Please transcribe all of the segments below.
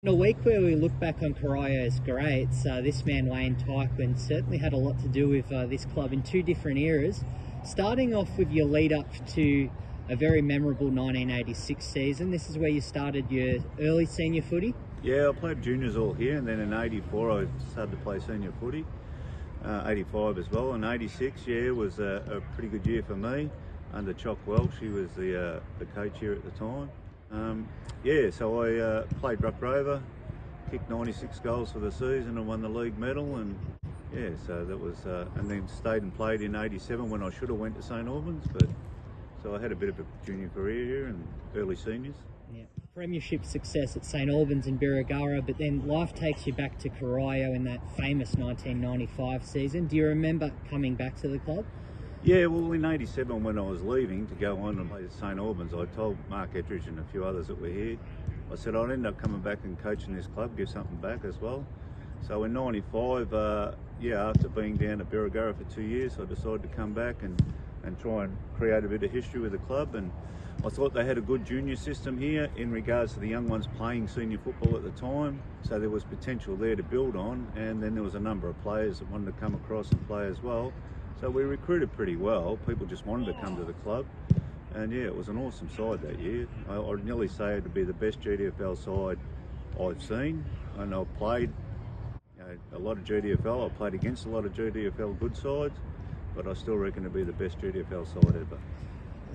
In a week where we look back on Corio's greats, this man Wayne Tyquin certainly had a lot to do with this club in two different eras. Starting off with your lead up to a very memorable 1986 season. This is where you started your early senior footy. Yeah, I played juniors all here, and then in '84 I started to play senior footy. '85 as well, and '86 was a pretty good year for me under Chock Welsh. He was the coach here at the time. So I played Ruck Rover, kicked 96 goals for the season and won the league medal, and so that was, and then stayed and played in '87 when I should have went to St Albans, but so I had a bit of a junior career here and early seniors. Yeah. Premiership success at St Albans and Birregurra, but then life takes you back to Corio in that famous 1995 season. Do you remember coming back to the club? Yeah, well, in '87 when I was leaving to go on and play at St Albans, I told Mark Ettridge and a few others that were here, I said I'd end up coming back and coaching this club, give something back as well. So in '95, after being down at Birregurra for 2 years, I decided to come back and try and create a bit of history with the club. And I thought they had a good junior system here in regards to the young ones playing senior football at the time. So there was potential there to build on, and then there was a number of players that wanted to come across and play as well. So we recruited pretty well. People just wanted to come to the club. And it was an awesome side that year. I'd nearly say it would be the best GDFL side I've seen. And I've played a lot of GDFL. I've played against a lot of GDFL good sides, but I still reckon it'd be the best GDFL side ever.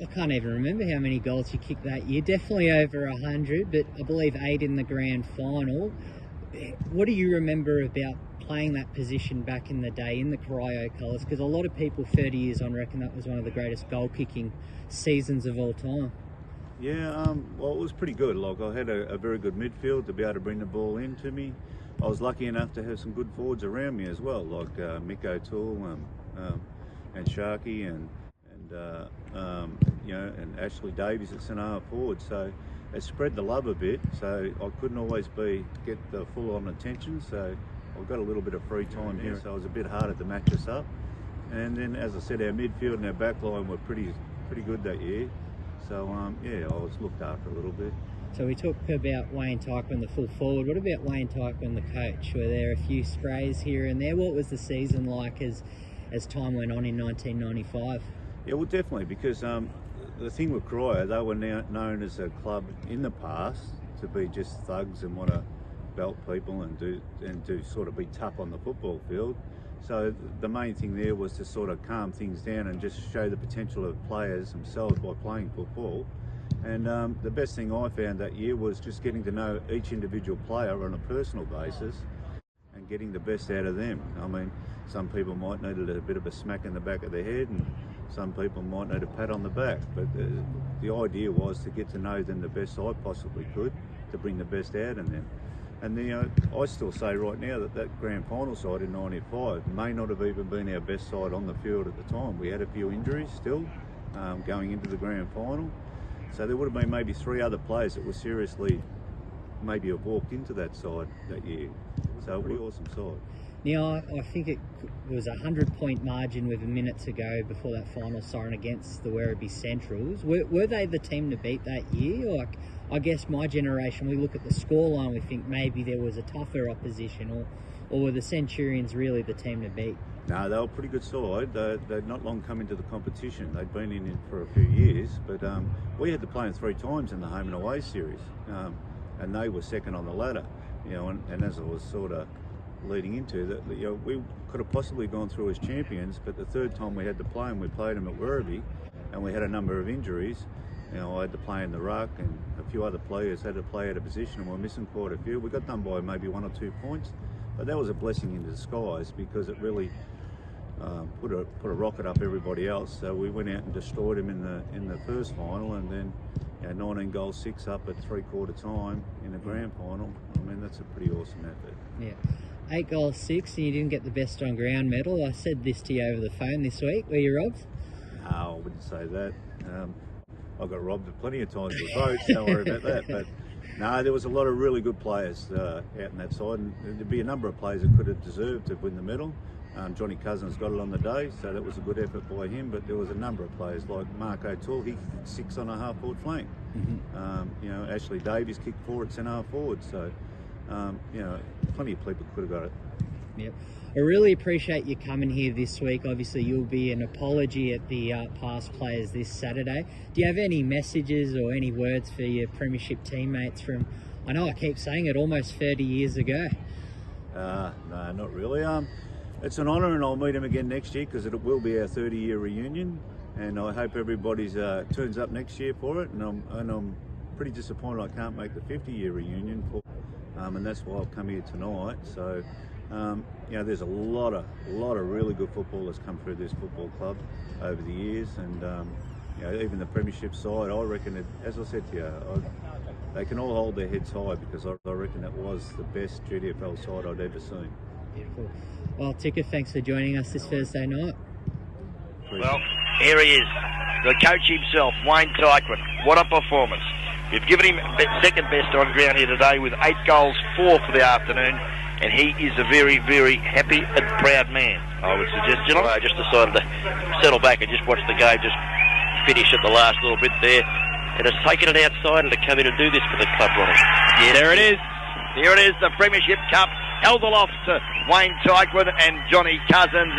I can't even remember how many goals you kicked that year. Definitely over 100, but I believe 8 in the grand final. What do you remember about playing that position back in the day in the Corio colours? Because a lot of people 30 years on reckon that was one of the greatest goal-kicking seasons of all time. Well, it was pretty good. Like, I had a very good midfield to be able to bring the ball in to me. I was lucky enough to have some good forwards around me as well, like Mick O'Toole and Sharky and and Ashley Davies at centre forward. So it spread the love a bit. So I couldn't always get the full-on attention. So I've got a little bit of free time here, so it was a bit harder to match us up. And then, as I said, our midfield and our back line were pretty good that year. So I was looked after a little bit. So we talked about Wayne Tyquin, the full forward. What about Wayne Tyquin, the coach? Were there a few sprays here and there? What was the season like as time went on in 1995? Yeah, well, definitely, because the thing with Corio, they were now known as a club in the past to be just thugs and want to belt people and do sort of be tough on the football field. So the main thing there was to sort of calm things down and just show the potential of players themselves by playing football. And the best thing I found that year was just getting to know each individual player on a personal basis and getting the best out of them. I mean, some people might need a bit of a smack in the back of the head, and some people might need a pat on the back. But the idea was to get to know them the best I possibly could, to bring the best out in them. And I still say right now that grand final side in '95 may not have even been our best side on the field at the time. We had a few injuries still going into the grand final. So there would have been maybe 3 other players that were seriously maybe have walked into that side that year. So it was an awesome side. Now, I think it was a 100-point margin with a minute to go before that final siren against the Werribee Centrals. Were they the team to beat that year? Like, I guess my generation, we look at the scoreline, we think maybe there was a tougher opposition, or were the Centurions really the team to beat? No, they were a pretty good side. They'd not long come into the competition. They'd been in it for a few years, but we had to play them 3 times in the home and away series, and they were second on the ladder. And as I was sort of leading into that, we could have possibly gone through as champions, but the 3rd time we had to play them, we played them at Werribee, and we had a number of injuries. I had to play in the ruck, and a few other players had to play out of position, and we're missing quite a few. We got done by maybe 1 or 2 points, but that was a blessing in disguise because it really put a rocket up everybody else. So we went out and destroyed them in the first final, and then 19 goals, 6 up at 3/4 time in the grand final. I mean, that's a pretty awesome effort. Yeah. 8 goals, 6, and you didn't get the best on ground medal. I said this to you over the phone this week. Were you robbed? No, I wouldn't say that. I got robbed plenty of times with votes, don't worry about that. But no, there was a lot of really good players out in that side, and there'd be a number of players that could have deserved to win the medal. Johnny Cousins got it on the day, so that was a good effort by him, but there was a number of players like Mark O'Toole, he kicked 6 on a half-forward flank. Ashley Davies kicked 4 at centre half forward, so plenty of people could have got it. Yep. I really appreciate you coming here this week. Obviously, you'll be an apology at the past players this Saturday. Do you have any messages or any words for your premiership teammates from, I know I keep saying it, almost 30 years ago? No, not really. It's an honour, and I'll meet them again next year because it will be our 30-year reunion, and I hope everybody turns up next year for it. And I'm pretty disappointed I can't make the 50-year reunion and that's why I've come here tonight. So, there's a lot of really good footballers come through this football club over the years, and even the premiership side, I reckon, as I said to you, they can all hold their heads high because I reckon that was the best GDFL side I'd ever seen. Beautiful. Well, Tyquin, thanks for joining us this Thursday night. Well, here he is, the coach himself, Wayne Tyquin. What a performance. You've given him second best on ground here today with 8 goals, 4 for the afternoon, and he is a very, very happy and proud man, I would suggest. Gentlemen, I just decided to settle back and just watch the game just finish at the last little bit there. It has taken it outside to come in and do this for the club, Ronnie. Yeah, there it is. Here it is, the Premiership Cup held aloft to Wayne Tyquin and Johnny Cousins.